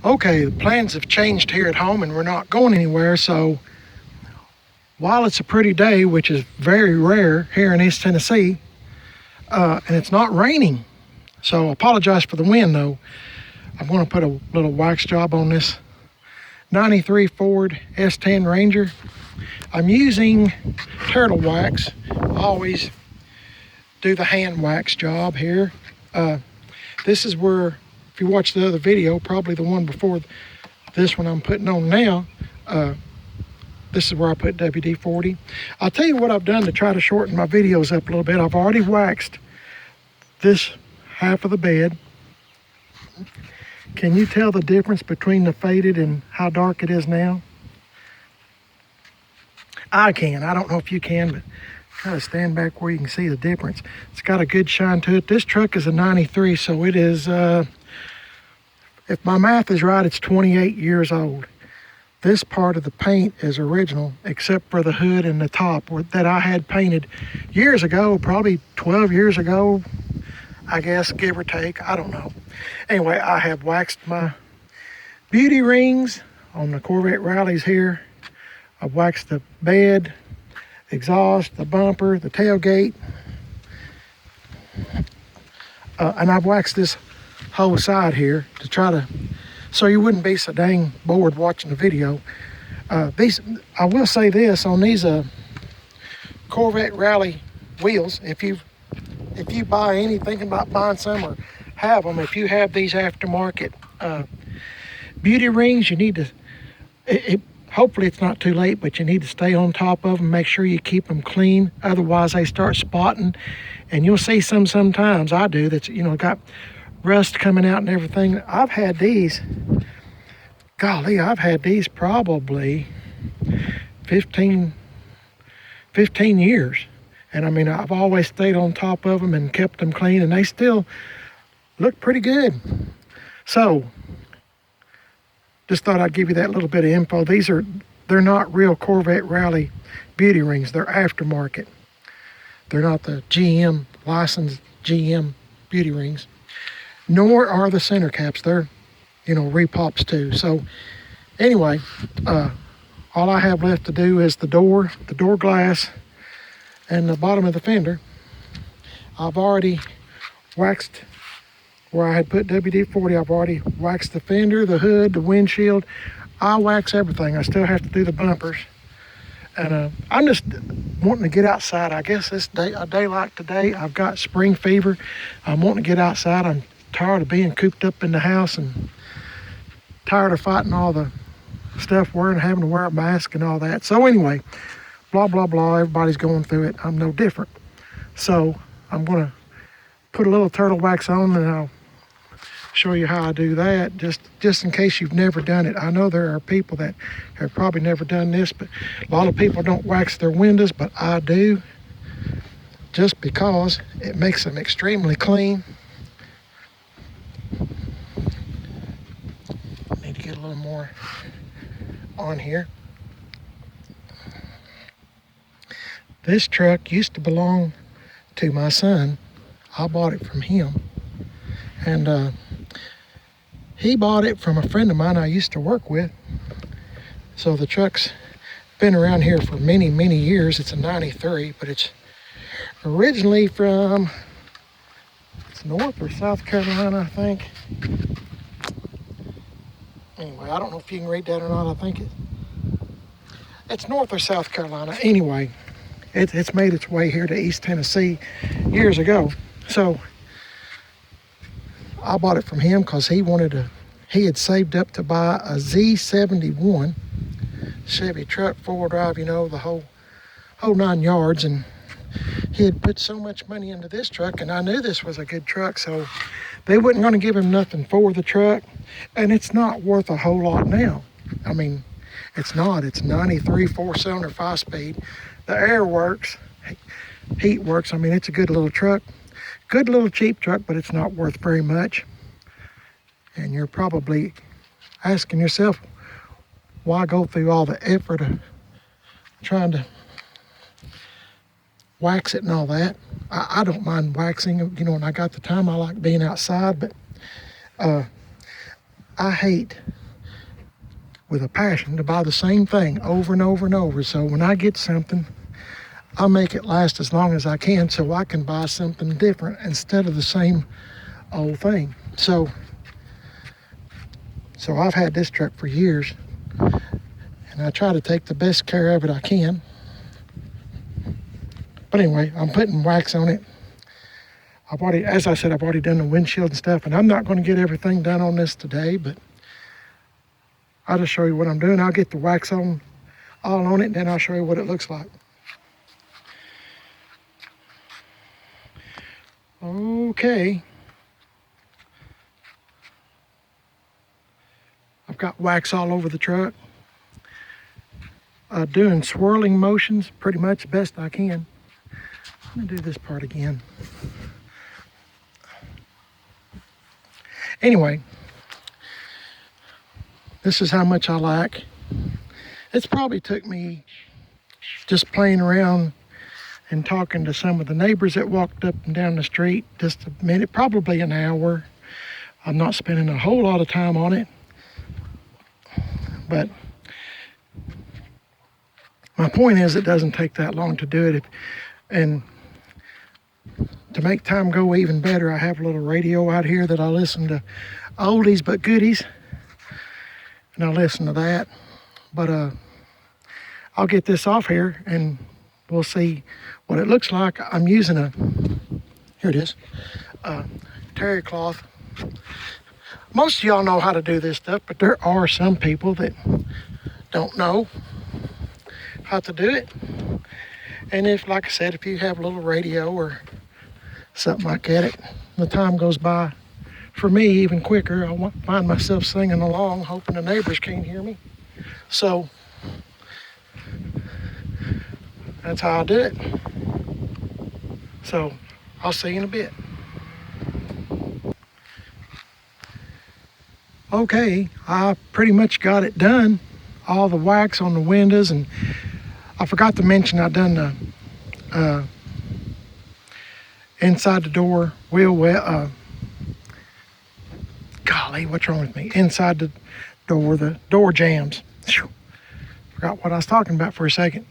Okay, the plans have changed here at home and we're not going anywhere, so while it's a pretty day, which is very rare here in East Tennessee, and it's not raining, so I apologize for the wind though. I'm going to put a little wax job on this 93 Ford S10 Ranger. I'm using turtle wax. I always do the hand wax job here. This is where, if you watch the other video, probably the one before this one I'm putting on now, this is where I put WD-40. I'll tell you what I've done to try to shorten my videos up a little bit. I've already waxed this half of the bed. Can you tell the difference between the faded and how dark it is now? I can. I don't know if you can, but try to stand back where you can see the difference. It's got a good shine to it. This truck is a 93, so it is, if my math is right, it's 28 years old. This part of the paint is original, except for the hood and the top that I had painted years ago, probably 12 years ago, I guess, give or take. I don't know. Anyway, I have waxed my beauty rings on the Corvette rallies here. I've waxed the bed, exhaust, the bumper, the tailgate. And I've waxed this whole side here to try to, so you wouldn't be so dang bored watching the video. I will say this, on these Corvette rally wheels, if you buy any, thinking about buying some or have them, if you have these aftermarket beauty rings, you need to, hopefully it's not too late, but you need to stay on top of them, make sure you keep them clean. Otherwise they start spotting, and you'll see sometimes, I do, that's, got rust coming out and everything. I've had these, golly, I've had these probably 15 years. And I mean, I've always stayed on top of them and kept them clean, and they still look pretty good. So, just thought I'd give you that little bit of info. They're not real Corvette Rally beauty rings. They're aftermarket. They're not the GM, licensed GM beauty rings. Nor are the center caps. They're, repops too. So, anyway, all I have left to do is the door glass, and the bottom of the fender. I've already waxed where I had put WD-40. I've already waxed the fender, the hood, the windshield. I wax everything. I still have to do the bumpers. And I'm just wanting to get outside. I guess a day like today, I've got spring fever. I'm wanting to get outside. I'm tired of being cooped up in the house and tired of fighting all the stuff, having to wear a mask and all that. So anyway, blah, blah, blah. Everybody's going through it. I'm no different. So I'm going to put a little turtle wax on, and I'll show you how I do that, just in case you've never done it. I know there are people that have probably never done this, but a lot of people don't wax their windows, but I do, just because it makes them extremely clean. Need to get a little more on here. This truck used to belong to my son. I bought it from him. And he bought it from a friend of mine I used to work with. So the truck's been around here for many, many years. It's a 93, but it's originally from, it's North or South Carolina, I think. Anyway, I don't know if you can read that or not. I think it's North or South Carolina. Anyway, it's made its way here to East Tennessee years ago. So I bought it from him because he had saved up to buy a Z71 Chevy truck, 4-wheel drive, the whole 9 yards. And he had put so much money into this truck, and I knew this was a good truck, so they wasn't going to give him nothing for the truck. And it's not worth a whole lot now. I mean, it's not. It's 93 4-cylinder 5-speed. The air works, heat works. I mean, it's a good little truck. Good little cheap truck, but it's not worth very much. And you're probably asking yourself, why go through all the effort of trying to wax it and all that? I don't mind waxing, when I got the time. I like being outside, but I hate with a passion to buy the same thing over and over and over. So when I get something, I'll make it last as long as I can so I can buy something different instead of the same old thing. So I've had this truck for years, and I try to take the best care of it I can. But anyway, I'm putting wax on it. As I said, I've already done the windshield and stuff, and I'm not going to get everything done on this today, but I'll just show you what I'm doing. I'll get the wax all on it, and then I'll show you what it looks like. Okay. I've got wax all over the truck. Doing swirling motions pretty much best I can. Let me do this part again. Anyway, this is how much I like. It's probably took me just playing around and talking to some of the neighbors that walked up and down the street just a minute, probably an hour. I'm not spending a whole lot of time on it, but my point is it doesn't take that long to do it. And to make time go even better, I have a little radio out here that I listen to oldies but goodies, and I listen to that. But I'll get this off here and we'll see what it looks like. I'm using here it is, terry cloth. Most of y'all know how to do this stuff, but there are some people that don't know how to do it. And if, like I said, if you have a little radio or something like that, the time goes by for me even quicker. I find myself singing along, hoping the neighbors can't hear me. So that's how I do it. So I'll see you in a bit. Okay, I pretty much got it done. All the wax on the windows, and I forgot to mention I done the inside the door wheel well. Golly, what's wrong with me? Inside the door jambs. Whew. Forgot what I was talking about for a second.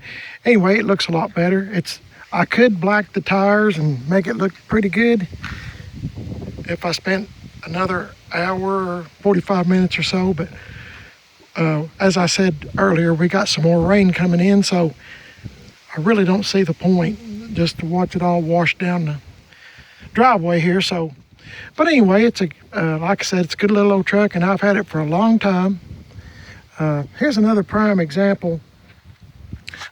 Anyway, it looks a lot better. I could black the tires and make it look pretty good if I spent another hour or 45 minutes or so, but as I said earlier, we got some more rain coming in, so I really don't see the point just to watch it all wash down the driveway here. So, but anyway, it's like I said, it's a good little old truck, and I've had it for a long time. Here's another prime example.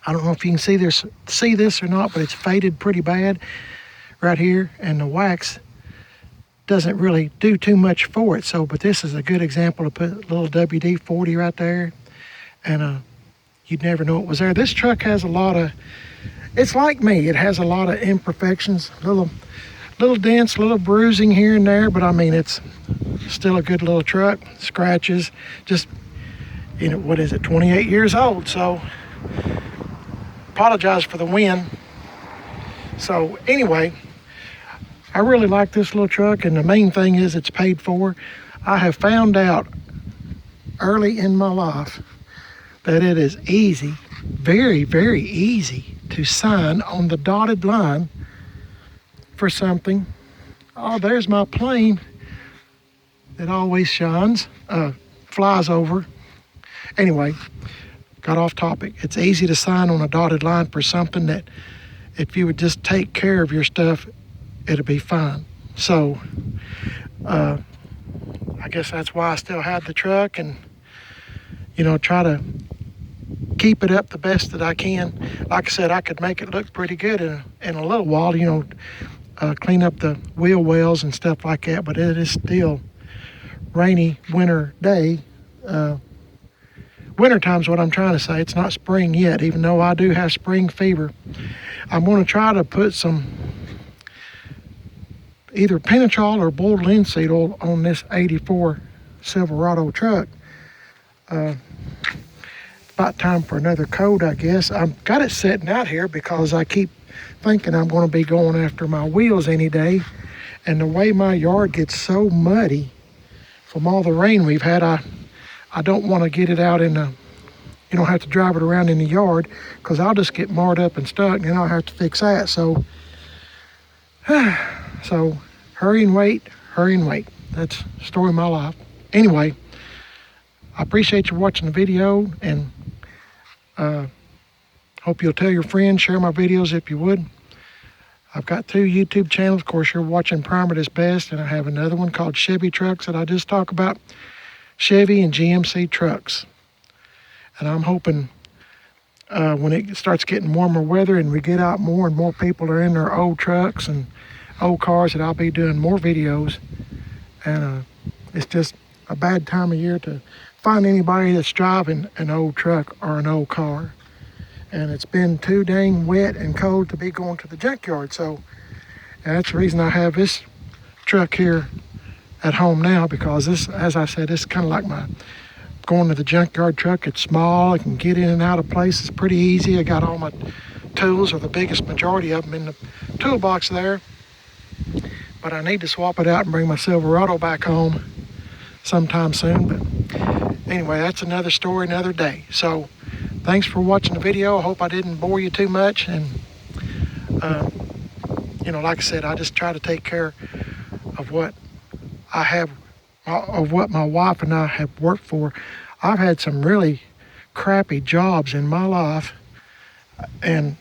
I don't know if you can see this or not, but it's faded pretty bad right here, and the wax doesn't really do too much for it. So, but this is a good example to put a little WD-40 right there, and you'd never know it was there. This truck has a lot of, it's like me, it has a lot of imperfections, little dents, little bruising here and there, but I mean, it's still a good little truck. Scratches, just, what is it, 28 years old, so apologize for the wind. So anyway, I really like this little truck, and the main thing is it's paid for. I have found out early in my life that it is easy, very, very easy to sign on the dotted line for something. Oh, there's my plane that always shines, flies over. Anyway, got off topic. It's easy to sign on a dotted line for something that if you would just take care of your stuff, it'll be fine. So I guess that's why I still have the truck, and try to keep it up the best that I can. Like I said, I could make it look pretty good in a little while, clean up the wheel wells and stuff like that, but it is still rainy winter day. Winter time's what I'm trying to say. It's not spring yet, even though I do have spring fever. I'm going to try to put some either Pinatrol or boiled linseed oil on this 84 Silverado truck. About time for another coat, I guess. I've got it sitting out here because I keep thinking I'm going to be going after my wheels any day, and the way my yard gets so muddy from all the rain we've had, I don't want to get it out in the, you don't have to drive it around in the yard, because I'll just get marred up and stuck, and then I'll have to fix that. So, so hurry and wait, hurry and wait. That's the story of my life. Anyway, I appreciate you watching the video, and hope you'll tell your friends, share my videos if you would. I've got 2 YouTube channels. Of course, you're watching Primer That's Best, and I have another one called Chevy Trucks that I just talk about Chevy and GMC trucks. And I'm hoping when it starts getting warmer weather and we get out more and more people are in their old trucks and old cars, that I'll be doing more videos. And it's just a bad time of year to find anybody that's driving an old truck or an old car. And it's been too dang wet and cold to be going to the junkyard. So that's the reason I have this truck here at home now, because this, as I said, this is kind of like my going to the junkyard truck. It's small, I can get in and out of places pretty easy. I got all my tools, or the biggest majority of them, in the toolbox there. But I need to swap it out and bring my Silverado back home sometime soon. But anyway, that's another story, another day. So thanks for watching the video. I hope I didn't bore you too much. And you know, like I said, I just try to take care of what I have, of what my wife and I have worked for. I've had some really crappy jobs in my life, and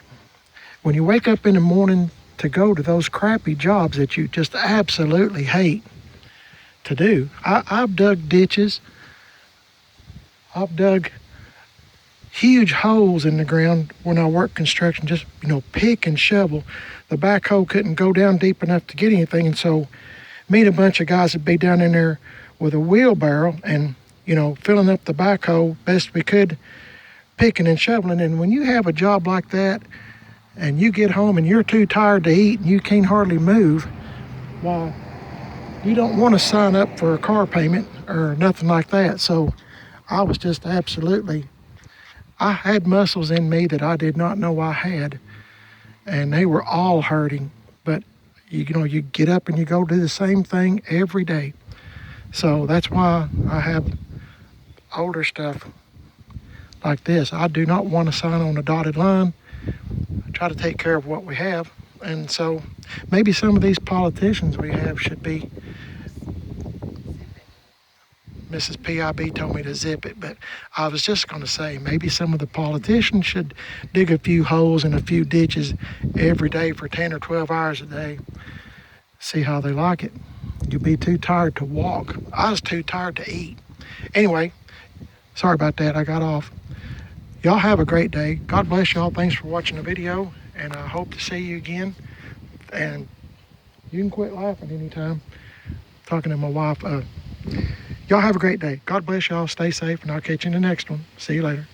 when you wake up in the morning to go to those crappy jobs that you just absolutely hate to do. I've dug ditches. I've dug huge holes in the ground when I worked construction, just, you know, pick and shovel. The backhoe couldn't go down deep enough to get anything, and so me and a bunch of guys would be down in there with a wheelbarrow and, you know, filling up the backhoe best we could, picking and shoveling. And when you have a job like that and you get home and you're too tired to eat and you can't hardly move, well, you don't want to sign up for a car payment or nothing like that. So I was just absolutely, I had muscles in me that I did not know I had, and they were all hurting. But you know, you get up and you go do the same thing every day. So that's why I have older stuff like this. I do not want to sign on the dotted line. I try to take care of what we have. And so maybe some of these politicians we have should be, Mrs. PIB told me to zip it, but I was just going to say maybe some of the politicians should dig a few holes and a few ditches every day for 10 or 12 hours a day. See how they like it. You'll be too tired to walk. I was too tired to eat. Anyway, sorry about that. I got off. Y'all have a great day. God bless y'all. Thanks for watching the video, and I hope to see you again. And you can quit laughing anytime. Talking to my wife. Y'all have a great day. God bless y'all. Stay safe, and I'll catch you in the next one. See you later.